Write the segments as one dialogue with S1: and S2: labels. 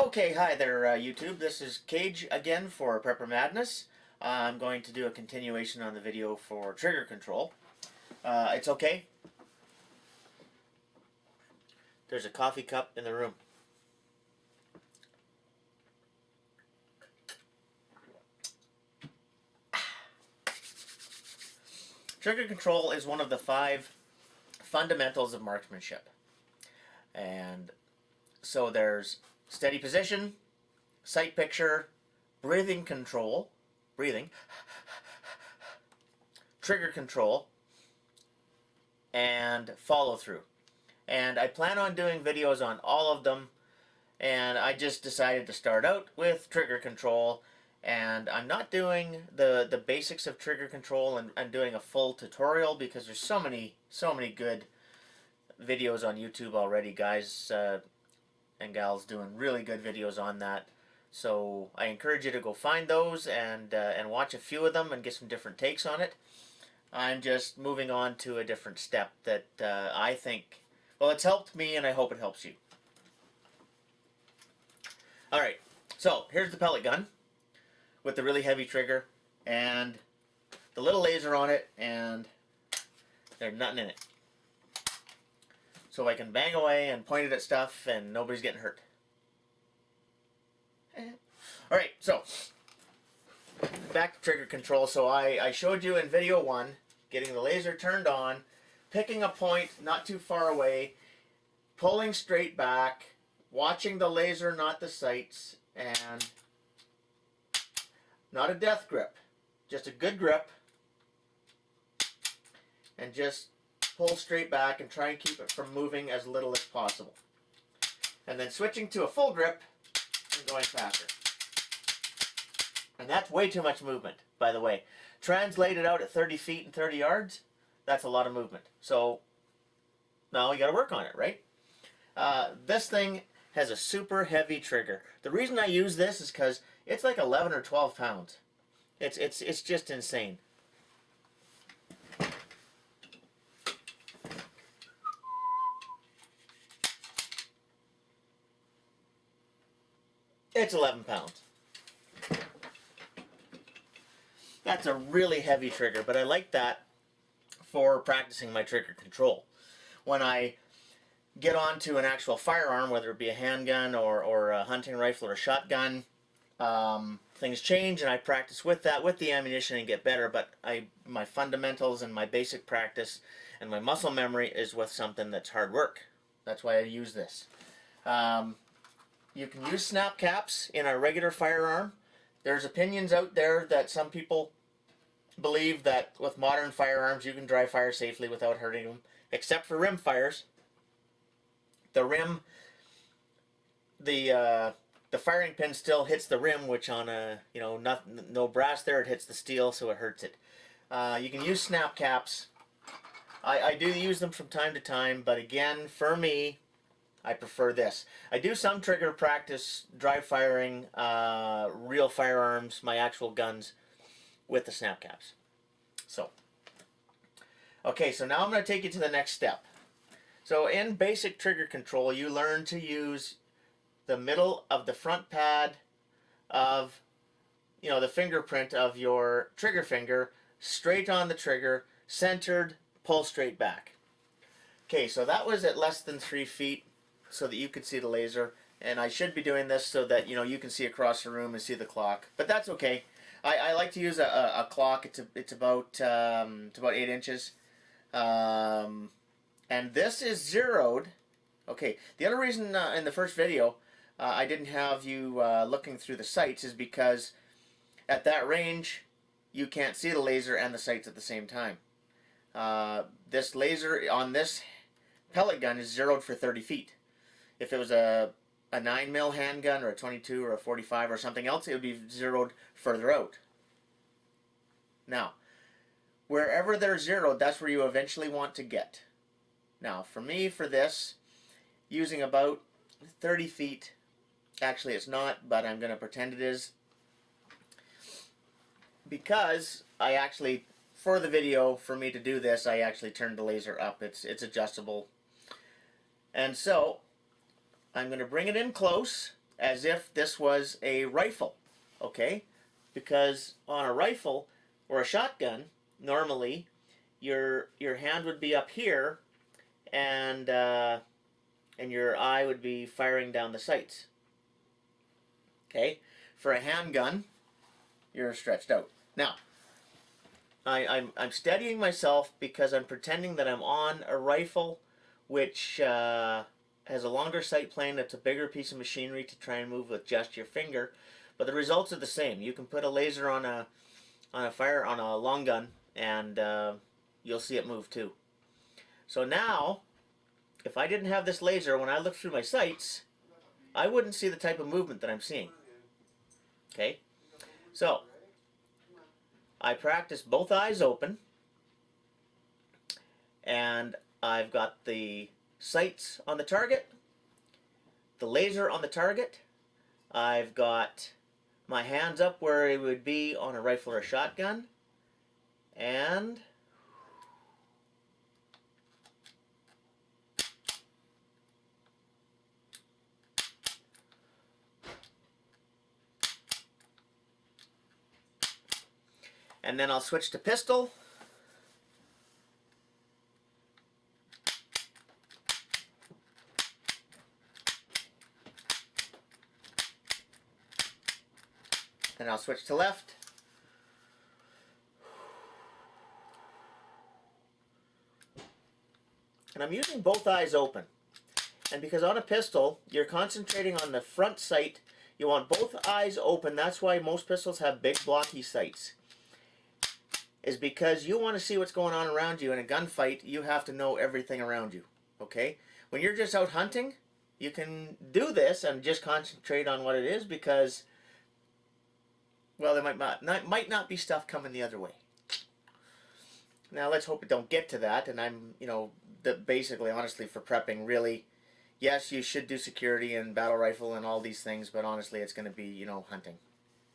S1: Okay, hi there YouTube. This is Cage again for Prepper Madness. I'm going to do a continuation on the video for trigger control. It's okay. There's a coffee cup in the room. Trigger control is one of the 5 fundamentals of marksmanship. And so there's steady position, sight picture, breathing control, trigger control, and follow through. And I plan on doing videos on all of them, and I just decided to start out with trigger control. And I'm not doing the basics of trigger control and doing a full tutorial because there's so many good videos on YouTube already, guys and gals doing really good videos on that. So I encourage you to go find those and watch a few of them and get some different takes on it. I'm just moving on to a different step that I think, well, it's helped me and I hope it helps you. Alright, so here's the pellet gun with the really heavy trigger and the little laser on it, and there's nothing in it. So I can bang away and point it at stuff and nobody's getting hurt. Alright, so back to trigger control. So I showed you in video 1 getting the laser turned on, picking a point not too far away, pulling straight back, watching the laser, not the sights, and not a death grip, just a good grip, and just pull straight back and try and keep it from moving as little as possible. And then switching to a full grip and going faster. And that's way too much movement, by the way. Translated out at 30 feet and 30 yards, that's a lot of movement. So now you got to work on it, right? This thing has a super heavy trigger. The reason I use this is because it's like 11 or 12 pounds. It's just insane. It's 11 pounds. That's a really heavy trigger, but I like that for practicing my trigger control. When I get onto an actual firearm, whether it be a handgun or a hunting rifle or a shotgun, things change and I practice with that, with the ammunition, and get better. But my fundamentals and my basic practice and my muscle memory is with something that's hard work. That's why I use this. You can use snap caps in a regular firearm. There's opinions out there that some people believe that with modern firearms you can dry fire safely without hurting them, except for rim fires. The rim, the firing pin still hits the rim, which on a, no brass there, it hits the steel, so it hurts it. You can use snap caps. I do use them from time to time, but again, for me, I prefer this. I do some trigger practice, dry firing, real firearms, my actual guns, with the snap caps. So, okay, so now I'm going to take you to the next step. So in basic trigger control, you learn to use the middle of the front pad of, the fingerprint of your trigger finger, straight on the trigger, centered, pull straight back. Okay, so that was at less than 3 feet so that you could see the laser. And I should be doing this so that, you can see across the room and see the clock. But that's okay. I like to use a clock. It's about 8 inches. And this is zeroed. Okay, the other reason in the first video I didn't have you looking through the sights is because at that range you can't see the laser and the sights at the same time. This laser on this pellet gun is zeroed for 30 feet. If it was a 9mm handgun or a 22 or a 45 or something else, it would be zeroed further out. Now, wherever they're zeroed, that's where you eventually want to get. Now, for me, for this, using about 30 feet, actually it's not, but I'm going to pretend it is, because I actually, for the video, for me to do this, I actually turned the laser up. It's adjustable. And so, I'm going to bring it in close, as if this was a rifle, okay? Because on a rifle or a shotgun, normally your hand would be up here, and your eye would be firing down the sights. Okay, for a handgun, you're stretched out. Now, I'm steadying myself because I'm pretending that I'm on a rifle, which has a longer sight plane. It's a bigger piece of machinery to try and move with just your finger, but the results are the same. You can put a laser on a long gun, and you'll see it move too. So now, if I didn't have this laser, when I look through my sights, I wouldn't see the type of movement that I'm seeing. Okay, so I practice both eyes open, and I've got the sights on the target, the laser on the target. I've got my hands up where it would be on a rifle or a shotgun, and then I'll switch to pistol. And I'll switch to left. And I'm using both eyes open. And because on a pistol, you're concentrating on the front sight, you want both eyes open. That's why most pistols have big blocky sights. Is because you want to see what's going on around you. In a gunfight, you have to know everything around you. Okay? When you're just out hunting, you can do this and just concentrate on what it is, because, well, there might not be stuff coming the other way. Now, let's hope it don't get to that. And I'm, basically, honestly, for prepping, really, yes, you should do security and battle rifle and all these things, but honestly, it's going to be, hunting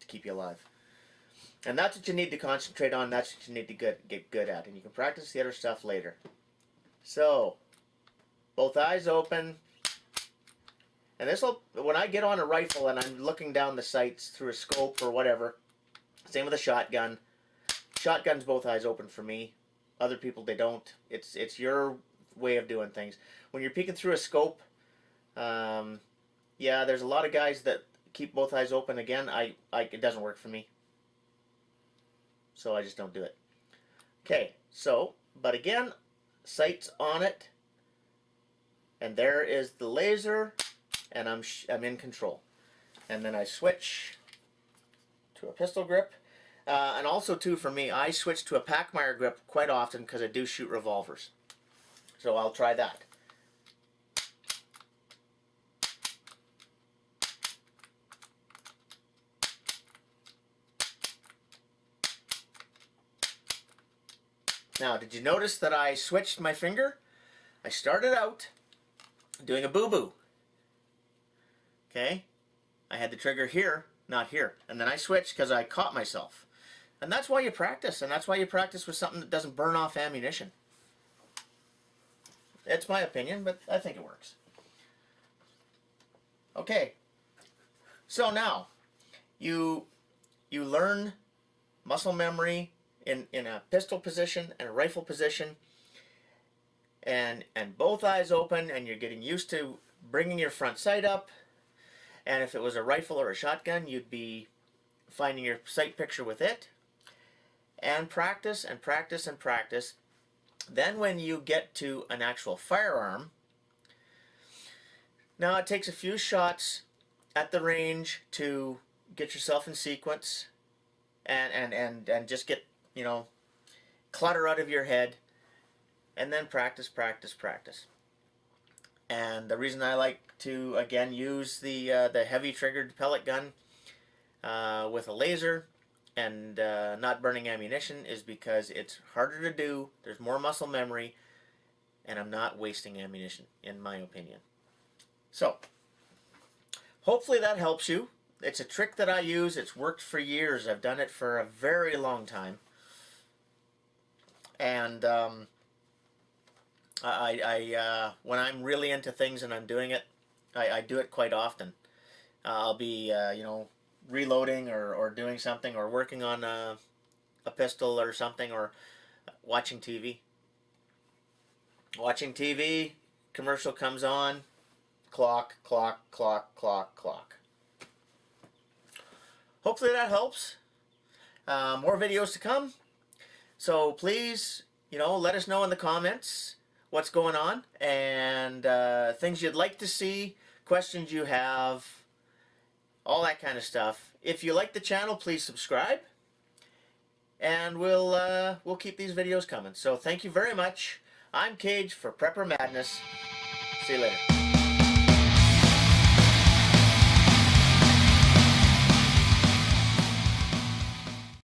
S1: to keep you alive. And that's what you need to concentrate on. That's what you need to get good at. And you can practice the other stuff later. So, both eyes open. And this will, when I get on a rifle and I'm looking down the sights through a scope or whatever, same with a shotgun. Shotgun's both eyes open for me. Other people, they don't. It's your way of doing things. When you're peeking through a scope, yeah, there's a lot of guys that keep both eyes open. Again, it doesn't work for me. So I just don't do it. Okay, so, but again, sights on it, and there is the laser, and I'm in control. And then I switch to a pistol grip, and also too for me, I switch to a Packmeyer grip quite often because I do shoot revolvers. So I'll try that. Now, did you notice that I switched my finger? I started out doing a boo-boo. Okay? I had the trigger here, not here. And then I switched because I caught myself. And that's why you practice. And that's why you practice with something that doesn't burn off ammunition. It's my opinion, but I think it works. Okay. So now, you learn muscle memory in a pistol position and a rifle position, and both eyes open, and you're getting used to bringing your front sight up. And if it was a rifle or a shotgun, you'd be finding your sight picture with it, and practice and practice and practice. Then when you get to an actual firearm, now it takes a few shots at the range to get yourself in sequence and just get, clutter out of your head, and then practice, practice, practice. And the reason I like to, again, use the heavy triggered pellet gun with a laser and not burning ammunition is because it's harder to do, there's more muscle memory, and I'm not wasting ammunition, in my opinion. So, hopefully that helps you. It's a trick that I use. It's worked for years. I've done it for a very long time. And when I'm really into things and I'm doing it, I do it quite often. I'll be reloading or doing something or working on a pistol or something, or watching TV. Watching TV, commercial comes on, clock, clock, clock, clock, clock. Hopefully that helps. More videos to come. So please, let us know in the comments what's going on, and things you'd like to see, questions you have, all that kind of stuff. If you like the channel, please subscribe, and we'll keep these videos coming. So thank you very much. I'm Cage for Prepper Madness. See you later.